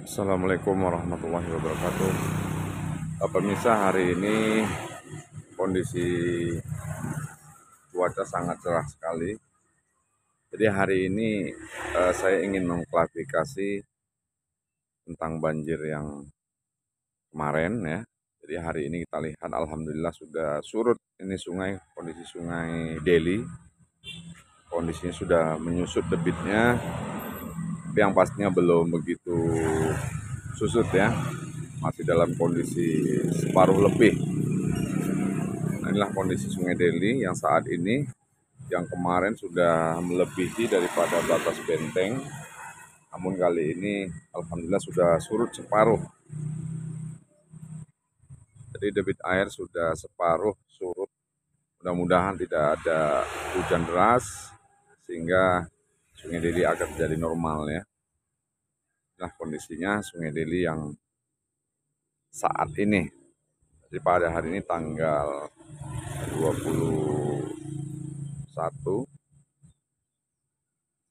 Assalamualaikum warahmatullahi wabarakatuh. Pemirsa, hari ini kondisi cuaca sangat cerah sekali. Jadi hari ini saya ingin mengklarifikasi tentang banjir yang kemarin ya. Jadi hari ini kita lihat alhamdulillah sudah surut ini sungai, kondisi sungai Deli. Kondisinya sudah menyusut debitnya, tapi yang pastinya belum begitu susut ya, masih dalam kondisi separuh lebih. Nah, inilah kondisi Sungai Deli yang saat ini, yang kemarin sudah melebihi daripada batas benteng, namun kali ini alhamdulillah sudah surut separuh. Jadi debit air sudah separuh surut. Mudah-mudahan tidak ada hujan deras sehingga Sungai Deli akan menjadi normal ya. Nah, kondisinya Sungai Deli yang saat ini. Jadi pada hari ini tanggal 21,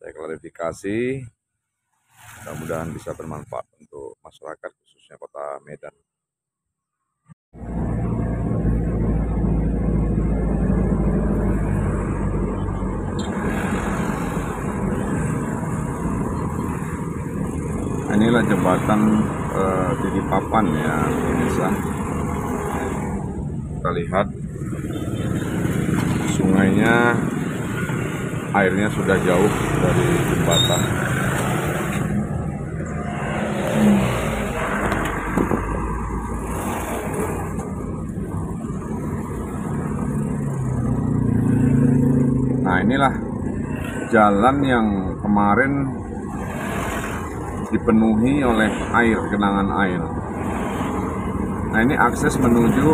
saya klarifikasi, mudah-mudahan bisa bermanfaat untuk masyarakat khususnya Kota Medan. Inilah jembatan Didi Papan ya pemirsa. Kita lihat sungainya, airnya sudah jauh dari jembatan. Nah, inilah jalan yang kemarin dipenuhi oleh air, genangan air. Nah, ini akses menuju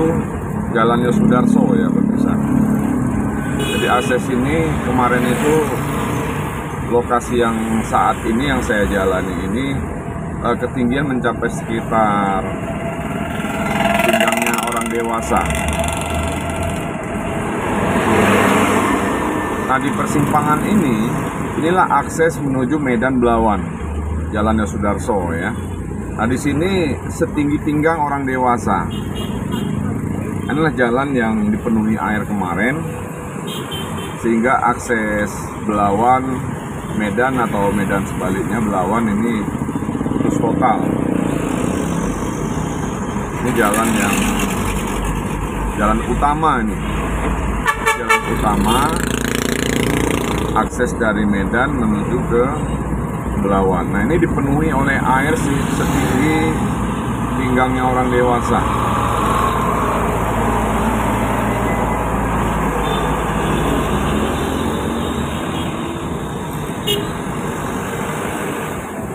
Jalan Yosudarso ya pemirsa. Jadi akses ini kemarin itu lokasi yang saat ini yang saya jalani ini ketinggian mencapai sekitar pinggangnya orang dewasa. Nah, di persimpangan ini, inilah akses menuju Medan Belawan, Jalan Yosudarso ya. Nah, di sini setinggi pinggang orang dewasa. Inilah jalan yang dipenuhi air kemarin, sehingga akses Belawan, Medan atau Medan sebaliknya Belawan ini putus total. Ini jalan utama ini, jalan utama akses dari Medan menuju ke Belawan. Nah, ini dipenuhi oleh air setinggi pinggangnya orang dewasa.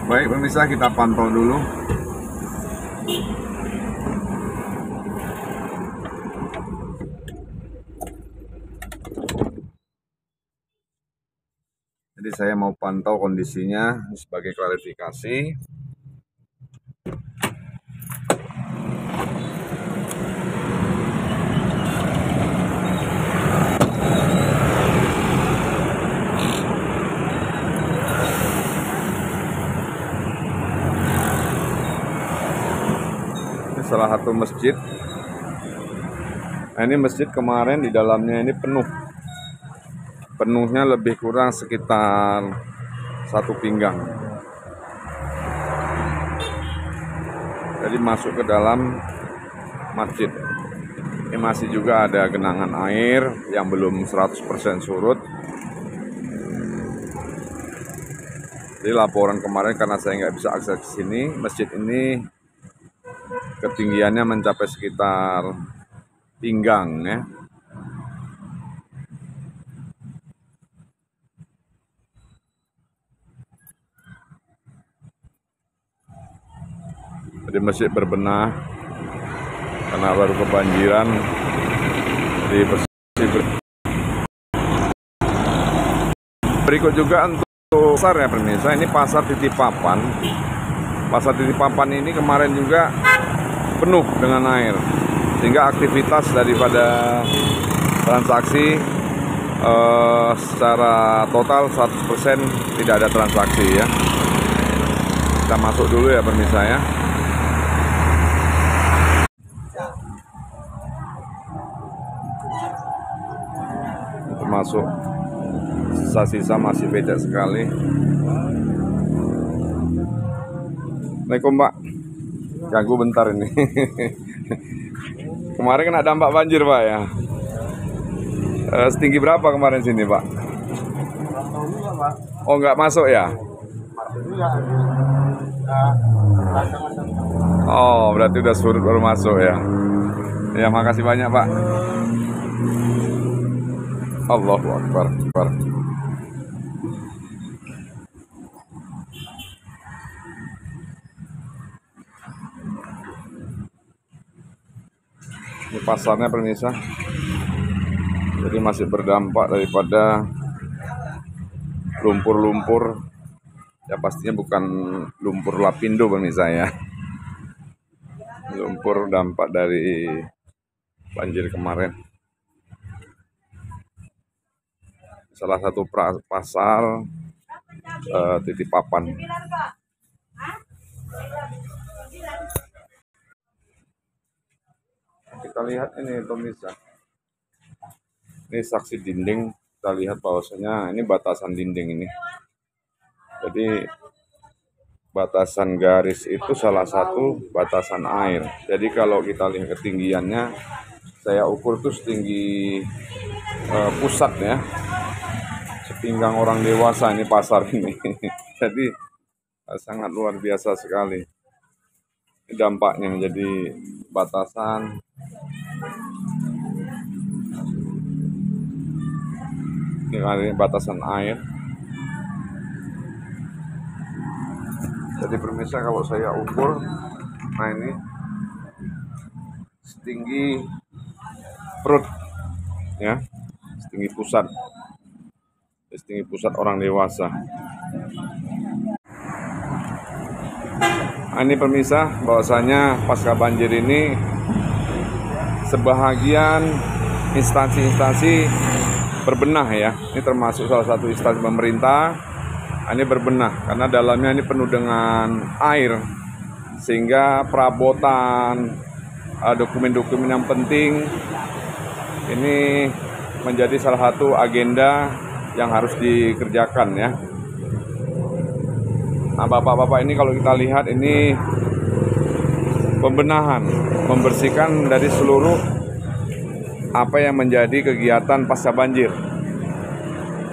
Baik pemirsa, kita pantau dulu. Jadi saya mau pantau kondisinya sebagai klarifikasi. Salah satu masjid. Nah, ini masjid kemarin di dalamnya ini penuhnya lebih kurang sekitar 1 pinggang. Jadi masuk ke dalam masjid. Ini masih juga ada genangan air yang belum 100% surut. Jadi laporan kemarin karena saya nggak bisa akses ke sini, masjid ini ketinggiannya mencapai sekitar pinggang ya. Jadi masjid berbenah karena baru kebanjiran. Jadi berikut juga untuk pasar ya pemirsa. Ini pasar Titip Papan. Pasar Titip Papan ini kemarin juga penuh dengan air, sehingga aktivitas daripada transaksi secara total 100% tidak ada transaksi ya. Kita masuk dulu ya pemirsa ya. Termasuk sisa-sisa masih beda sekali. Assalamualaikum Pak, ganggu bentar ini. Kemarin kena dampak banjir Pak ya. Setinggi berapa kemarin sini Pak? Oh nggak masuk ya? Oh berarti udah surut baru masuk ya. Ya makasih banyak Pak. Allahu Akbar. Ini pasarnya pemirsa. Jadi masih berdampak daripada lumpur-lumpur. Ya pastinya bukan lumpur lapindo pemirsa ya. Lumpur dampak dari banjir kemarin. Salah satu pasar Titipapan. Kita lihat ini pemirsa. Ini saksi dinding. Kita lihat bahwasanya ini batasan dinding ini. Jadi batasan garis itu salah satu batasan air. Jadi kalau kita lihat ketinggiannya, saya ukur tuh setinggi pusat ya, sepinggang orang dewasa ini pasar ini. Jadi sangat luar biasa sekali. Ini dampaknya jadi batasan. Ini batasan air. Jadi pemirsa kalau saya ukur, nah ini setinggi perut ya, setinggi pusat orang dewasa. Nah, ini pemirsa bahwasanya pasca banjir ini sebahagian instansi-instansi berbenah ya. Ini termasuk salah satu instansi pemerintah. Ini berbenah karena dalamnya ini penuh dengan air, sehingga perabotan dokumen-dokumen yang penting ini menjadi salah satu agenda yang harus dikerjakan ya. Nah bapak-bapak ini kalau kita lihat ini pembenahan, membersihkan dari seluruh apa yang menjadi kegiatan pasca banjir.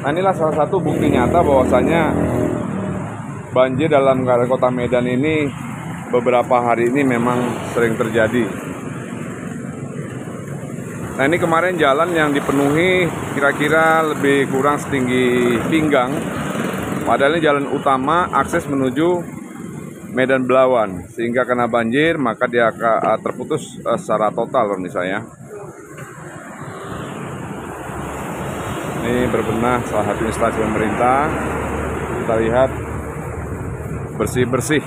Nah inilah salah satu bukti nyata bahwasanya banjir dalam kota Medan ini beberapa hari ini memang sering terjadi. Nah ini kemarin jalan yang dipenuhi kira-kira lebih kurang setinggi pinggang. Padahal ini jalan utama akses menuju Medan Belawan. Sehingga kena banjir maka dia terputus secara total misalnya. Ini berbenah salah satu instansi pemerintah. Kita lihat bersih-bersih.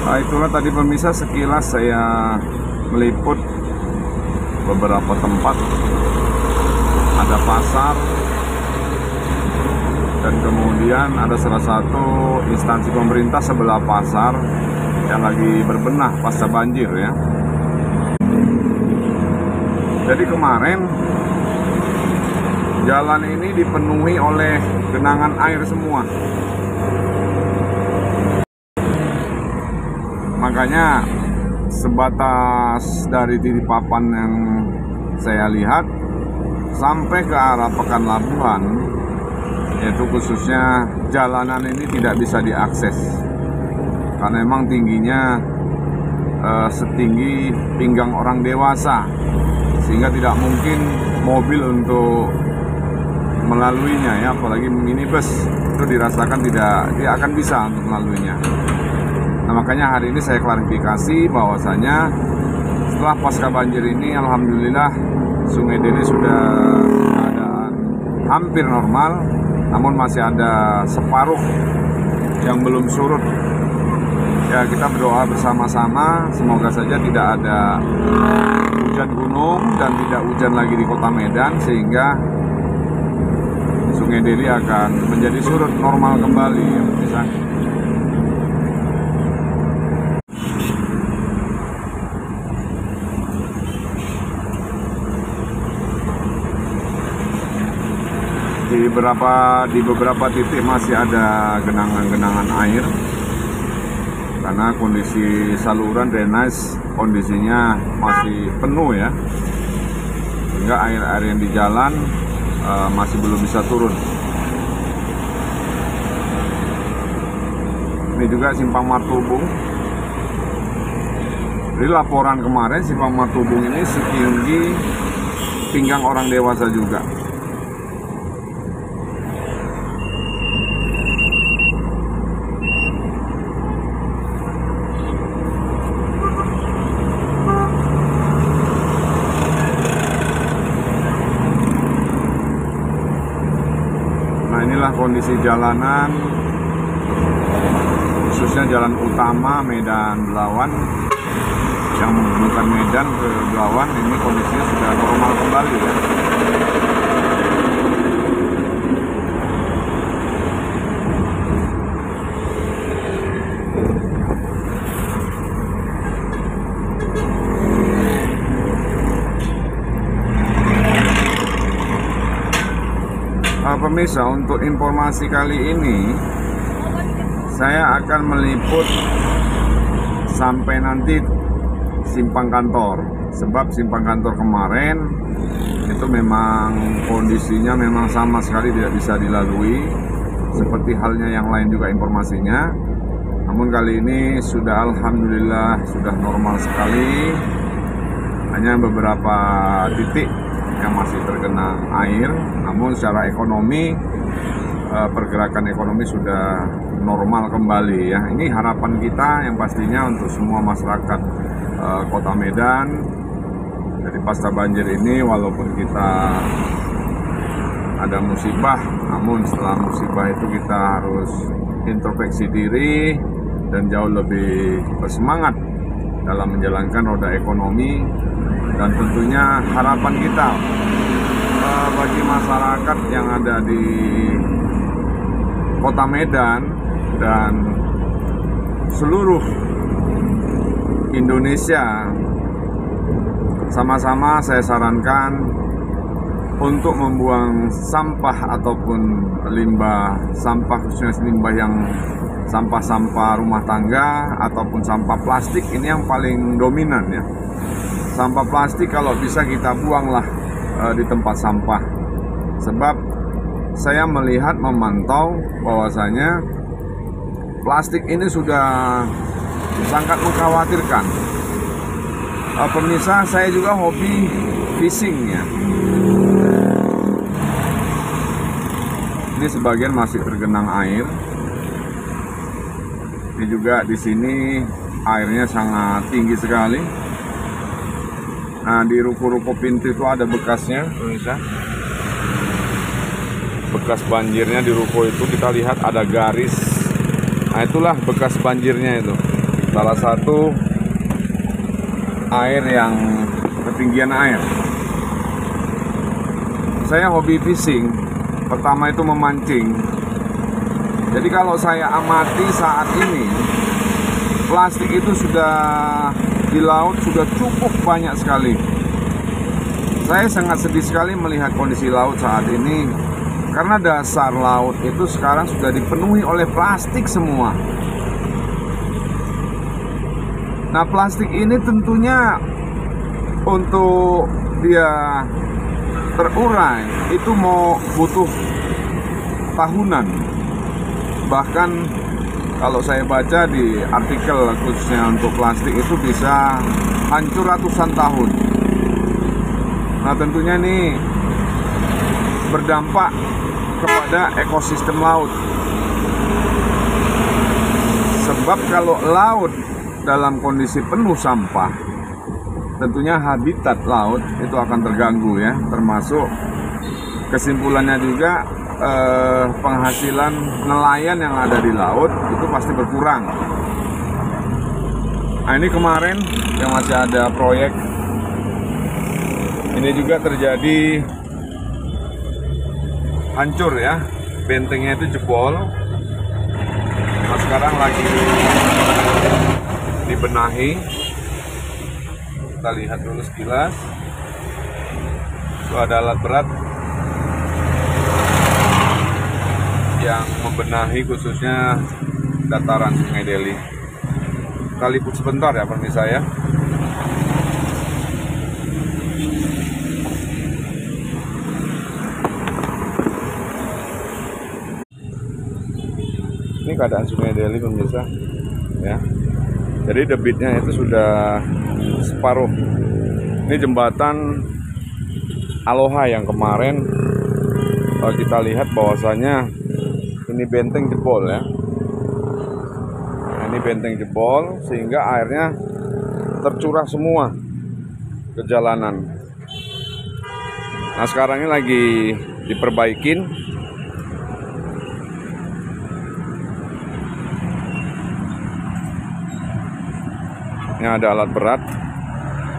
Nah itulah tadi pemirsa sekilas saya meliput beberapa tempat. Ada pasar dan kemudian ada salah satu instansi pemerintah sebelah pasar yang lagi berbenah pasca banjir ya. Jadi kemarin jalan ini dipenuhi oleh genangan air semua. Makanya sebatas dari Titipapan yang saya lihat sampai ke arah Pekan Labuhan, yaitu khususnya jalanan ini tidak bisa diakses karena memang tingginya setinggi pinggang orang dewasa, sehingga tidak mungkin mobil untuk melaluinya ya, apalagi minibus itu dirasakan tidak akan bisa untuk melaluinya. Nah makanya hari ini saya klarifikasi bahwasanya setelah pasca banjir ini alhamdulillah Sungai Deli sudah keadaan hampir normal, namun masih ada separuh yang belum surut. Ya kita berdoa bersama-sama semoga saja tidak ada hujan gunung dan tidak hujan lagi di kota Medan sehingga Sungai Sungai Deli akan menjadi surut normal kembali ya pemirsa. Di beberapa titik masih ada genangan-genangan air karena kondisi saluran drainase kondisinya masih penuh ya, sehingga air-air yang di jalan masih belum bisa turun. Ini juga Simpang Martubung. Jadi laporan kemarin Simpang Martubung ini setinggi pinggang orang dewasa juga. Inilah kondisi jalanan, khususnya jalan utama Medan Belawan, yang bukan Medan ke Belawan, ini kondisinya sudah normal kembali ya. Pemirsa, untuk informasi kali ini saya akan meliput sampai nanti simpang kantor, sebab simpang kantor kemarin itu memang kondisinya memang sama sekali tidak bisa dilalui, seperti halnya yang lain juga informasinya. Namun kali ini sudah alhamdulillah sudah normal sekali, hanya beberapa titik yang masih tergenang air, namun secara ekonomi pergerakan ekonomi sudah normal kembali ya. Ini harapan kita yang pastinya untuk semua masyarakat Kota Medan. Jadi pasca banjir ini walaupun kita ada musibah, namun setelah musibah itu kita harus introspeksi diri dan jauh lebih bersemangat dalam menjalankan roda ekonomi. Dan tentunya harapan kita bagi masyarakat yang ada di Kota Medan dan seluruh Indonesia, sama-sama saya sarankan untuk membuang sampah ataupun limbah sampah, khususnya limbah yang sampah-sampah rumah tangga ataupun sampah plastik, ini yang paling dominan ya. Sampah plastik kalau bisa kita buanglah di tempat sampah. Sebab saya melihat, memantau bahwasanya plastik ini sudah sangat mengkhawatirkan. Pemirsa, saya juga hobi fishing ya. Ini sebagian masih tergenang air. Ini juga di sini airnya sangat tinggi sekali. Nah, di ruko-ruko pintu itu ada bekasnya, pemirsa. Bekas banjirnya di ruko itu kita lihat ada garis. Nah, itulah bekas banjirnya itu. Salah satu air yang ketinggian air. Saya hobi fishing. Pertama itu memancing. Jadi kalau saya amati saat ini, plastik itu sudah di laut sudah cukup banyak sekali. Saya sangat sedih sekali melihat kondisi laut saat ini, karena dasar laut itu sekarang sudah dipenuhi oleh plastik semua. Nah, plastik ini tentunya untuk dia terurai itu mau butuh tahunan. Bahkan kalau saya baca di artikel khususnya untuk plastik itu bisa hancur ratusan tahun. Nah, tentunya ini berdampak kepada ekosistem laut. Sebab kalau laut dalam kondisi penuh sampah, tentunya habitat laut itu akan terganggu ya, termasuk kesimpulannya juga penghasilan nelayan yang ada di laut itu pasti berkurang. Nah, ini kemarin yang masih ada proyek ini juga terjadi hancur ya, bentengnya itu jebol. Nah, sekarang lagi dibenahi. Kita lihat dulu sekilas. Itu ada alat berat yang membenahi khususnya dataran Sungai Deli. Kita liput sebentar ya pemirsa ya. Ini keadaan Sungai Deli pemirsa ya. Jadi debitnya itu sudah separuh. Ini jembatan Aloha yang kemarin kita lihat bahwasanya ini benteng jebol ya. Nah, ini benteng jebol sehingga airnya tercurah semua ke jalanan. Nah, sekarang ini lagi diperbaikin. Ini ada alat berat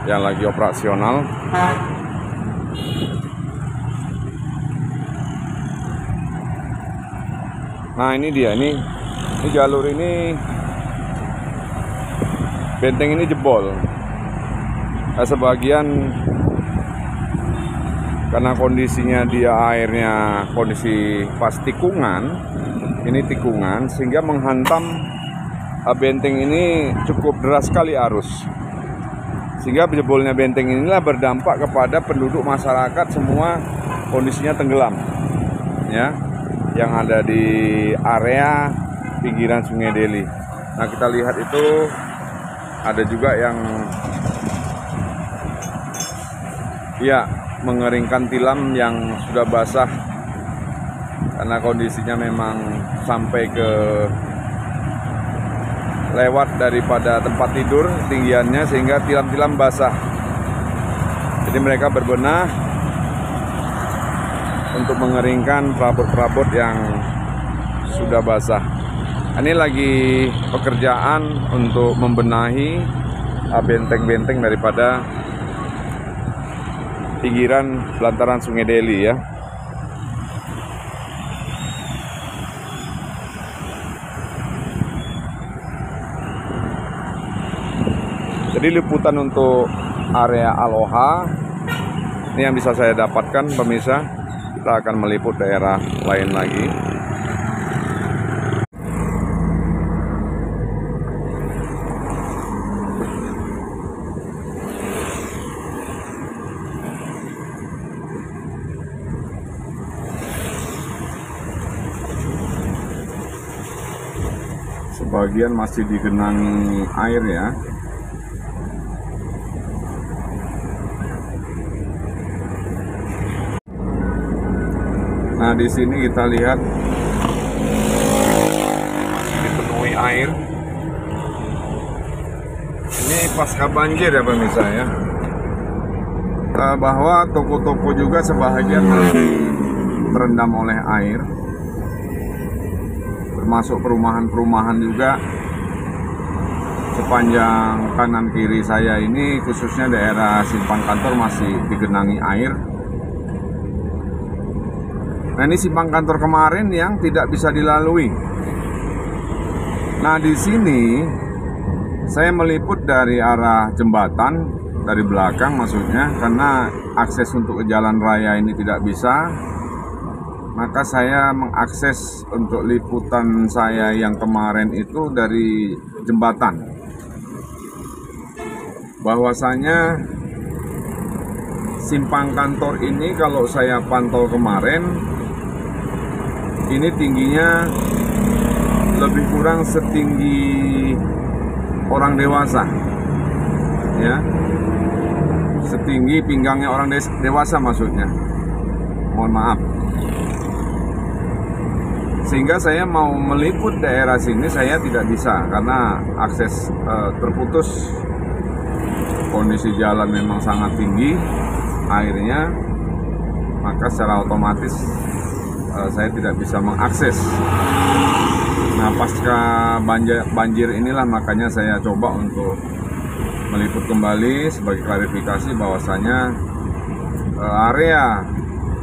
yang lagi operasional. Nah, ini dia, ini jalur ini, benteng ini jebol. Nah, sebagian karena kondisinya dia airnya kondisi pas tikungan, ini tikungan sehingga menghantam benteng ini cukup deras sekali arus, sehingga jebolnya benteng inilah berdampak kepada penduduk masyarakat semua kondisinya tenggelam ya, yang ada di area pinggiran Sungai Deli. Nah, kita lihat itu ada juga yang ya mengeringkan tilam yang sudah basah karena kondisinya memang sampai ke lewat daripada tempat tidur tinggiannya sehingga tilam-tilam basah. Jadi mereka berbenah untuk mengeringkan perabot-perabot yang sudah basah. Ini lagi pekerjaan untuk membenahi benteng-benteng daripada pinggiran pelantaran Sungai Deli ya. Jadi liputan untuk area Aloha ini yang bisa saya dapatkan pemirsa. Kita akan meliput daerah lain lagi. Sebagian masih digenangi air ya. Nah, di sini kita lihat dipenuhi air. Ini pasca banjir ya pemirsa ya. Bahwa toko-toko juga sebahagian terendam oleh air, termasuk perumahan-perumahan juga. Sepanjang kanan kiri saya ini khususnya daerah simpang kantor masih digenangi air. Nah, ini simpang kantor kemarin yang tidak bisa dilalui. Nah, di sini saya meliput dari arah jembatan, dari belakang maksudnya, karena akses untuk ke jalan raya ini tidak bisa. Maka saya mengakses untuk liputan saya yang kemarin itu dari jembatan. Bahwasanya simpang kantor ini kalau saya pantau kemarin, ini tingginya lebih kurang setinggi orang dewasa ya, setinggi pinggangnya orang dewasa maksudnya, mohon maaf. Sehingga saya mau meliput daerah sini saya tidak bisa karena akses terputus, kondisi jalan memang sangat tinggi airnya, maka secara otomatis saya tidak bisa mengakses. Nah, pasca banjir inilah makanya saya coba untuk meliput kembali sebagai klarifikasi bahwasanya area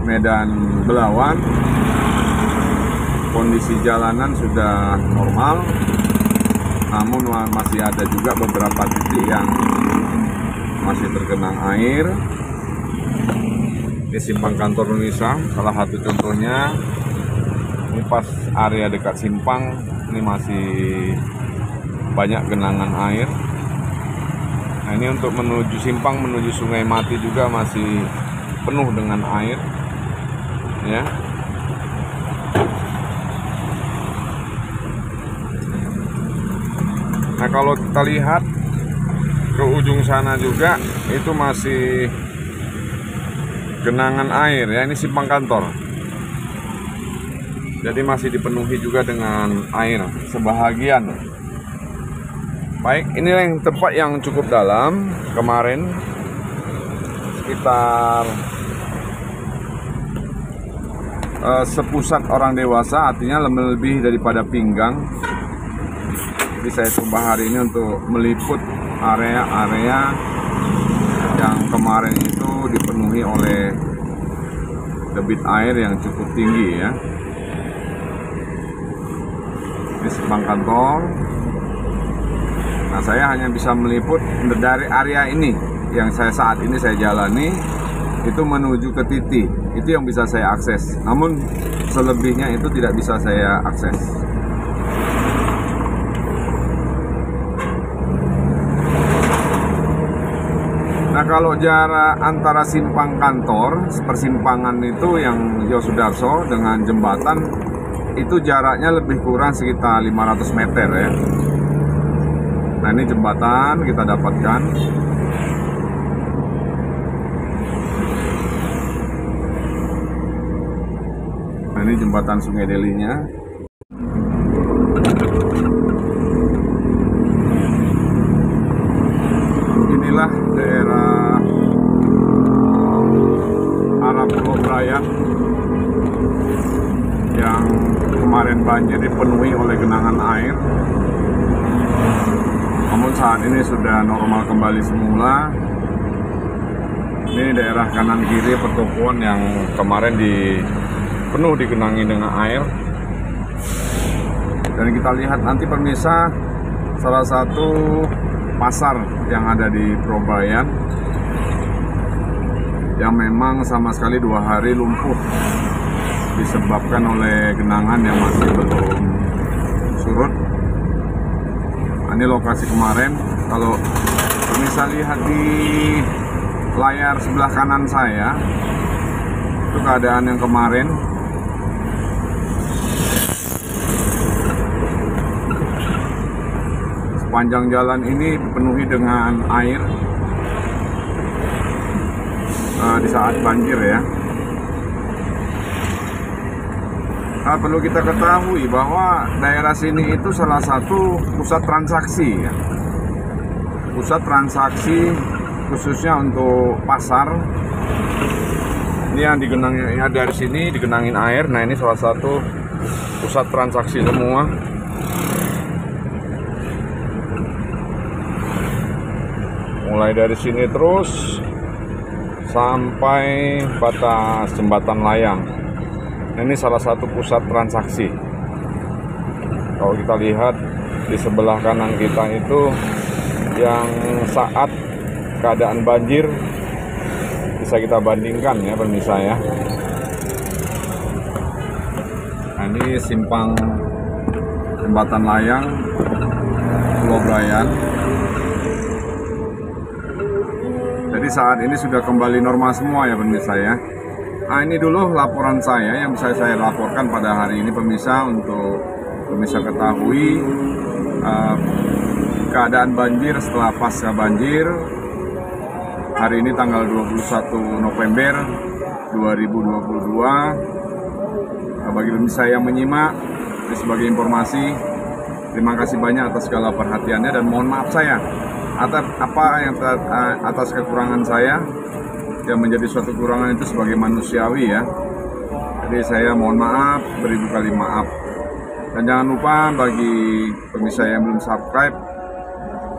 Medan Belawan kondisi jalanan sudah normal, namun masih ada juga beberapa titik yang masih tergenang air. Ini simpang kantor pemirsa, salah satu contohnya. Ini pas area dekat simpang, ini masih banyak genangan air. Nah, ini untuk menuju simpang, menuju Sungai Mati juga masih penuh dengan air, ya. Nah, kalau kita lihat ke ujung sana juga itu masih genangan air, ya. Ini simpang kantor, jadi masih dipenuhi juga dengan air sebahagian. Baik, ini yang tempat yang cukup dalam. Kemarin sekitar sepusat orang dewasa, artinya lebih daripada pinggang. Jadi saya coba hari ini untuk meliput area-area yang kemarin itu dipenuhi oleh debit air yang cukup tinggi, ya. Ini simpang kantor. Nah, saya hanya bisa meliput dari area ini yang saat ini saya jalani, itu menuju ke titik itu yang bisa saya akses. Namun selebihnya itu tidak bisa saya akses. Nah, kalau jarak antara simpang kantor, persimpangan itu yang Yosudarso dengan jembatan, itu jaraknya lebih kurang sekitar 500 meter, ya. Nah, ini jembatan kita dapatkan. Nah, ini jembatan Sungai Delinya. Inilah daerah arah Pulau Brayan yang kemarin banjir dipenuhi oleh genangan air. Namun saat ini sudah normal kembali semula. Ini daerah kanan kiri pertokoan yang kemarin penuh digenangi dengan air. Dan kita lihat nanti pemirsa, salah satu pasar yang ada di Pulau Brayan yang memang sama sekali 2 hari lumpuh disebabkan oleh genangan yang masih belum surut. Ini lokasi kemarin. Kalau bisa lihat di layar sebelah kanan saya, itu keadaan yang kemarin. Sepanjang jalan ini dipenuhi dengan air di saat banjir, ya. Nah, perlu kita ketahui bahwa daerah sini itu salah satu pusat transaksi, ya. Pusat transaksi khususnya untuk pasar. Ini yang digenangi, ya, dari sini digenangin air. Nah, ini salah satu pusat transaksi semua. Mulai dari sini terus sampai batas jembatan layang. Ini salah satu pusat transaksi. Kalau kita lihat di sebelah kanan kita itu yang saat keadaan banjir bisa kita bandingkan, ya pemirsa, ya. Nah, ini simpang jembatan layang Pulau Brayan. Jadi saat ini sudah kembali normal semua, ya pemirsa, ya. Nah, ini dulu laporan saya yang bisa saya laporkan pada hari ini, pemirsa, untuk pemirsa ketahui keadaan banjir setelah pasca banjir. Hari ini tanggal 21 November 2022. Bagi pemirsa yang menyimak, ini sebagai informasi, terima kasih banyak atas segala perhatiannya dan mohon maaf saya atas kekurangan saya. Yang menjadi suatu kekurangan itu sebagai manusiawi, ya. Jadi saya mohon maaf, beribu kali maaf. Dan jangan lupa bagi pemirsa yang belum subscribe,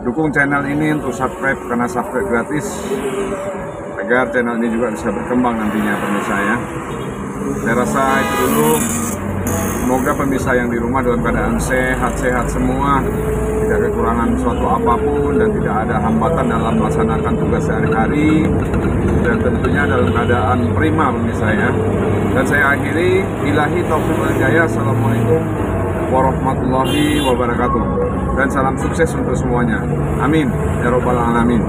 dukung channel ini untuk subscribe, karena subscribe gratis, agar channel ini juga bisa berkembang nantinya, pemirsa, ya. Saya rasa itu dulu. Semoga pemirsa yang di rumah dalam keadaan sehat-sehat semua, tidak kekurangan suatu apapun dan tidak ada hambatan dalam melaksanakan tugas sehari-hari, dan tentunya dalam keadaan prima pemirsa ya. Dan saya akhiri, billahi taufiq wal hidayah. Assalamualaikum warahmatullahi wabarakatuh. Dan salam sukses untuk semuanya. Amin ya robbal alamin.